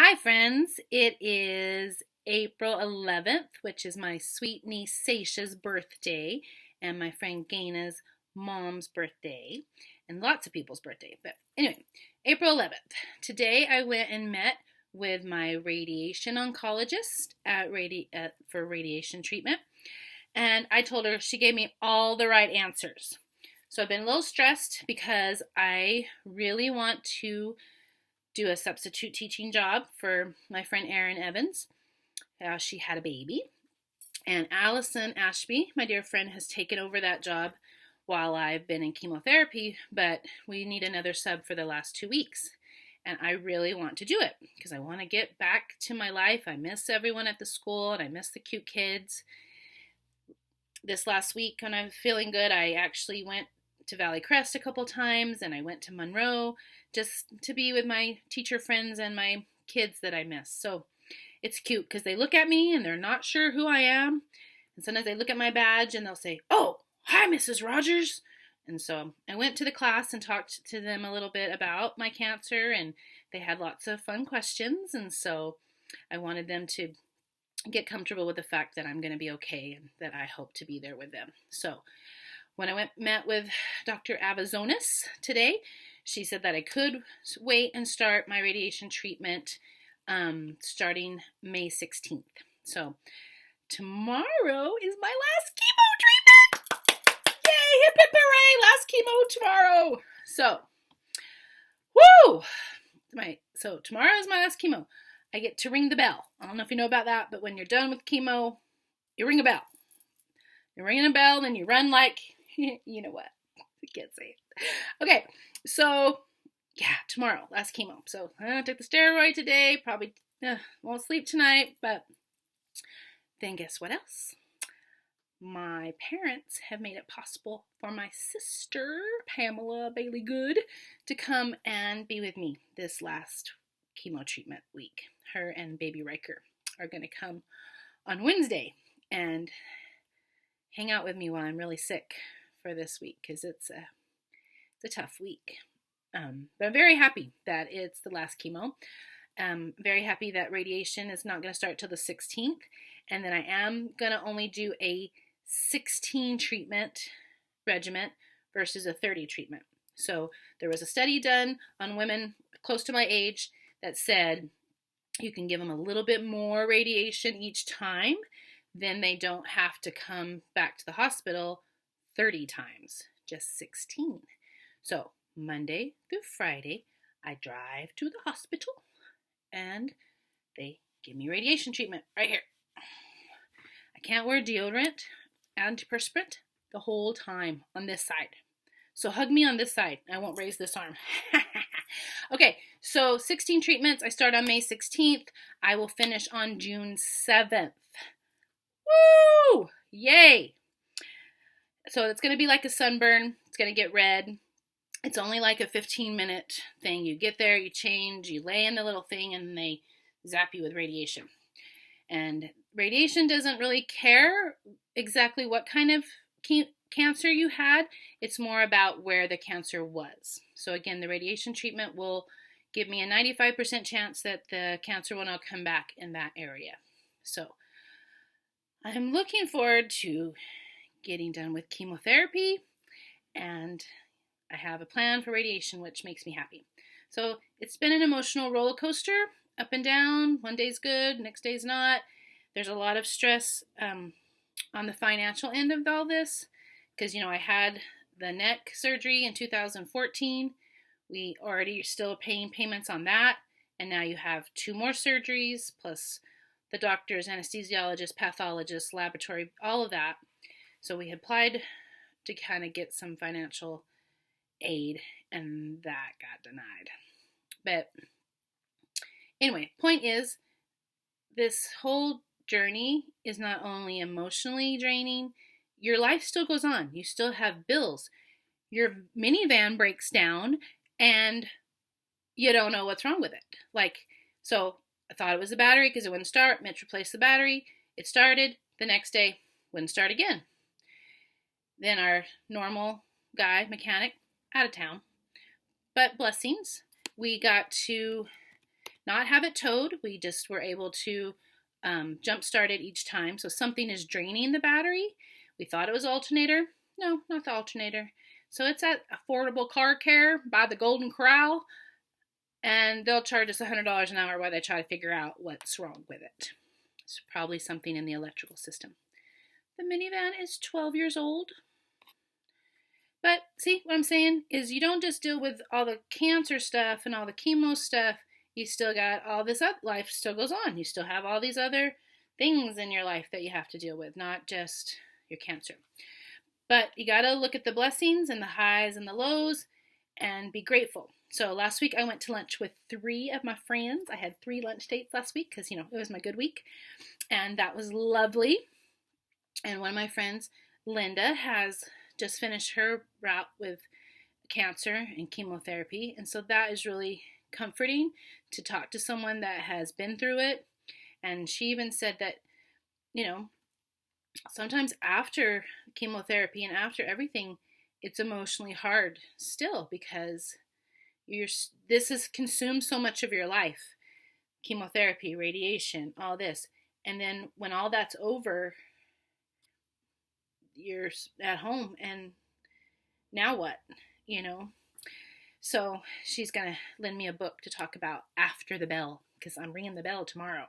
Hi, friends. It is April 11th, which is my sweet niece Seisha's birthday, and my friend Gaina's mom's birthday, and lots of people's birthday. But anyway, April 11th. Today I went and met with my radiation oncologist for radiation treatment, and I told her she gave me all the right answers. So I've been a little stressed because I really want to do a substitute teaching job for my friend Erin Evans. She had a baby. And Allison Ashby, my dear friend, has taken over that job while I've been in chemotherapy, but we need another sub for the last 2 weeks. And I really want to do it because I want to get back to my life. I miss everyone at the school and I miss the cute kids. This last week, when I was feeling good, I actually went to Valley Crest a couple times, and I went to Monroe just to be with my teacher friends and my kids that I miss. So it's cute because they look at me and they're not sure who I am. And sometimes they look at my badge and they'll say, "Oh, hi, Mrs. Rogers." And so I went to the class and talked to them a little bit about my cancer, and they had lots of fun questions. And so I wanted them to get comfortable with the fact that I'm going to be okay and that I hope to be there with them. So when I met with Dr. Avazonis today, she said that I could wait and start my radiation treatment starting May 16th. So tomorrow is my last chemo treatment. Yay, hip hip hooray, last chemo tomorrow. So, woo! So tomorrow is my last chemo. I get to ring the bell. I don't know if you know about that, but when you're done with chemo, you ring a bell. You're ringing a bell, then you run like, you know what? I can't say it. Okay, so yeah, tomorrow, last chemo. So I took the steroid today. Probably won't sleep tonight, but then guess what else? My parents have made it possible for my sister, Pamela Bailey Good, to come and be with me this last chemo treatment week. Her and baby Riker are going to come on Wednesday and hang out with me while I'm really sick for this week because it's a tough week. But I'm very happy that it's the last chemo. Very happy that radiation is not going to start till the 16th, and then I am going to only do a 16 treatment regimen versus a 30 treatment. So there was a study done on women close to my age that said you can give them a little bit more radiation each time, then they don't have to come back to the hospital 30 times, just 16. So Monday through Friday, I drive to the hospital and they give me radiation treatment right here. I can't wear deodorant, antiperspirant the whole time on this side. So hug me on this side. I won't raise this arm. Okay, so 16 treatments. I start on May 16th. I will finish on June 7th. Woo! Yay! So it's going to be like a sunburn. It's going to get red. It's only like a 15-minute thing. You get there, you change, you lay in the little thing, and they zap you with radiation. And radiation doesn't really care exactly what kind of cancer you had. It's more about where the cancer was. So again, the radiation treatment will give me a 95% chance that the cancer will not come back in that area. So I'm looking forward to getting done with chemotherapy, and I have a plan for radiation, which makes me happy. So it's been an emotional roller coaster, up and down. One day's good, next day's not. There's a lot of stress on the financial end of all this because, I had the neck surgery in 2014. We already are still paying payments on that. And now you have 2 more surgeries plus the doctors, anesthesiologist, pathologist, laboratory, all of that. So we applied to kind of get some financial aid, and that got denied. But anyway, point is, this whole journey is not only emotionally draining, your life still goes on. You still have bills. Your minivan breaks down and you don't know what's wrong with it. So I thought it was the battery because it wouldn't start. Mitch replaced the battery. It started. The next day, wouldn't start again. Then our normal guy, mechanic, out of town. But blessings, we got to not have it towed. We just were able to jump start it each time. So something is draining the battery. We thought it was alternator. No, not the alternator. So it's at Affordable Car Care by the Golden Corral, and they'll charge us $100 an hour while they try to figure out what's wrong with it. It's probably something in the electrical system. The minivan is 12 years old. But see, what I'm saying is you don't just deal with all the cancer stuff and all the chemo stuff. You still got all this other life still goes on. You still have all these other things in your life that you have to deal with, not just your cancer. But you got to look at the blessings and the highs and the lows and be grateful. So last week I went to lunch with 3 of my friends. I had 3 lunch dates last week because, it was my good week. And that was lovely. And one of my friends, Linda, has just finished her route with cancer and chemotherapy. And so that is really comforting to talk to someone that has been through it. And she even said that, sometimes after chemotherapy and after everything, it's emotionally hard still because this has consumed so much of your life. Chemotherapy, radiation, all this. And then when all that's over, you're at home and now what, So she's going to lend me a book to talk about after the bell because I'm ringing the bell tomorrow.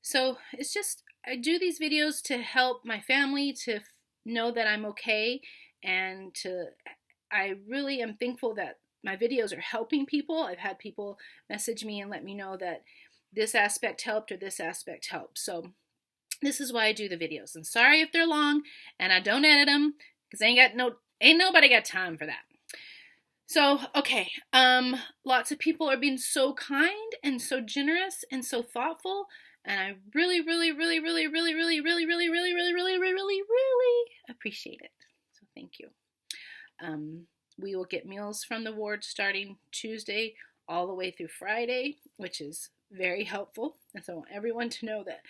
So it's just, I do these videos to help my family to know that I'm okay, and I really am thankful that my videos are helping people. I've had people message me and let me know that this aspect helped or this aspect helped. So this is why I do the videos. And sorry if they're long and I don't edit them because ain't nobody got time for that. So, okay, lots of people are being so kind and so generous and so thoughtful, and I really, really, really, really, really, really, really, really, really, really, really, really, really, really appreciate it. So thank you. We will get meals from the ward starting Tuesday all the way through Friday, which is very helpful. And so I want everyone to know that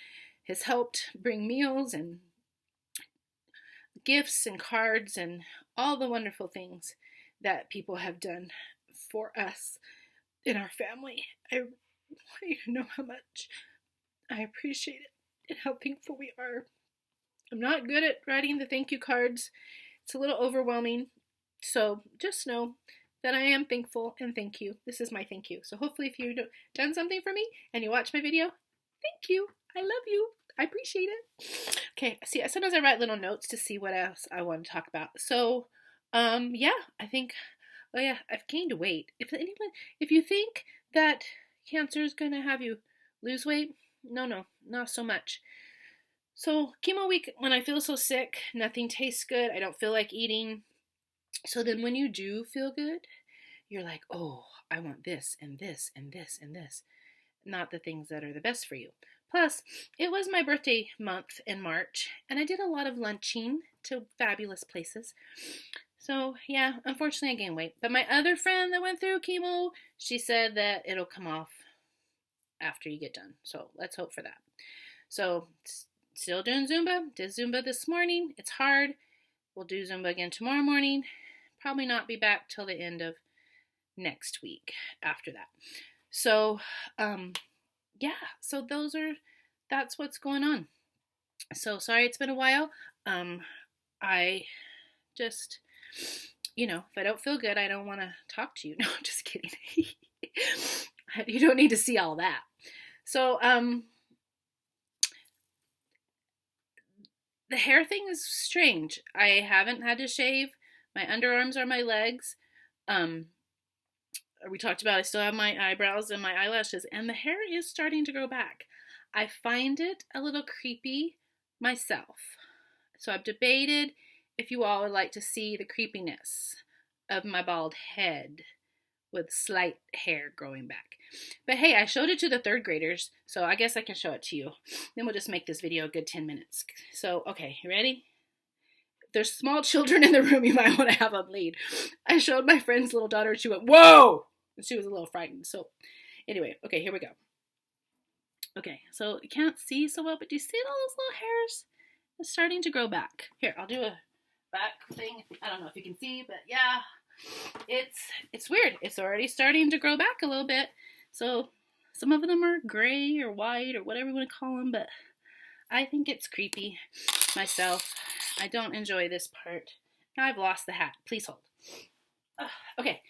has helped bring meals and gifts and cards and all the wonderful things that people have done for us in our family. I want you to know how much I appreciate it and how thankful we are. I'm not good at writing the thank you cards. It's a little overwhelming. So just know that I am thankful and thank you. This is my thank you. So hopefully if you've done something for me and you watch my video, thank you. I love you. I appreciate it. Okay, see, sometimes I write little notes to see what else I want to talk about. So, yeah, I think, I've gained weight. If you think that cancer is going to have you lose weight, no, not so much. So, chemo week, when I feel so sick, nothing tastes good, I don't feel like eating. So then when you do feel good, you're like, oh, I want this and this and this and this. Not the things that are the best for you. Plus, it was my birthday month in March, and I did a lot of lunching to fabulous places. So, yeah, unfortunately I gained weight. But my other friend that went through chemo, she said that it'll come off after you get done. So, let's hope for that. So, still doing Zumba. Did Zumba this morning. It's hard. We'll do Zumba again tomorrow morning. Probably not be back till the end of next week after that. So, yeah, so that's what's going on. So sorry it's been a while. I just, if I don't feel good, I don't want to talk to you. No, I'm just kidding. You don't need to see all that. So, the hair thing is strange. I haven't had to shave my underarms or my legs. We talked about I still have my eyebrows and my eyelashes, and the hair is starting to grow back. I find it a little creepy myself. So I've debated if you all would like to see the creepiness of my bald head with slight hair growing back. But hey, I showed it to the 3rd graders, so I guess I can show it to you. Then we'll just make this video a good 10 minutes. So, okay, you ready? If there's small children in the room, you might want to have them lead. I showed my friend's little daughter, she went, whoa! And she was a little frightened. So, anyway, okay, here we go. Okay, so you can't see so well, but do you see all those little hairs? It's starting to grow back. Here, I'll do a back thing. I don't know if you can see, but yeah, it's weird. It's already starting to grow back a little bit. So Some of them are gray or white or whatever you want to call them, but I think it's creepy myself. I don't enjoy this part. Now I've lost the hat. Please hold. Okay.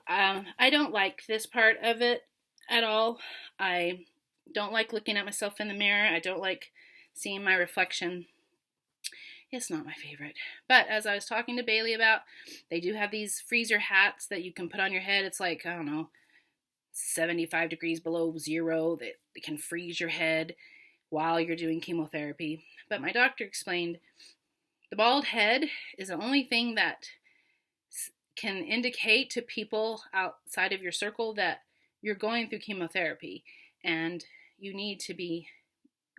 I don't like this part of it at all. I don't like looking at myself in the mirror. I don't like seeing my reflection. It's not my favorite. But as I was talking to Bailey about, they do have these freezer hats that you can put on your head. It's like, I don't know, 75 degrees below zero that can freeze your head while you're doing chemotherapy. But my doctor explained the bald head is the only thing that can indicate to people outside of your circle that you're going through chemotherapy, and you need to be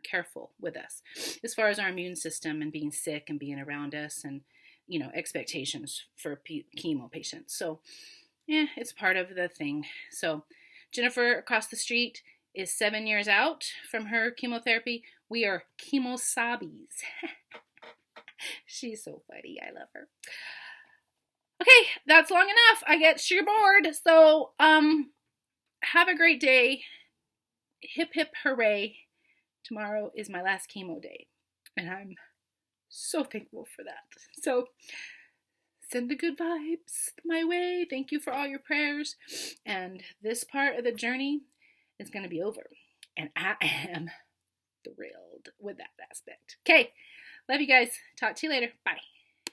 careful with us as far as our immune system and being sick and being around us and, you know, expectations for chemo patients. So yeah, it's part of the thing. So Jennifer across the street is 7 years out from her chemotherapy. We are chemo-sobbies. She's so funny. I love her. Okay, that's long enough. I get you're bored. So, have a great day. Hip, hip, hooray. Tomorrow is my last chemo day, and I'm so thankful for that. So, send the good vibes my way. Thank you for all your prayers. And this part of the journey is going to be over, and I am thrilled with that aspect. Okay, love you guys. Talk to you later. Bye.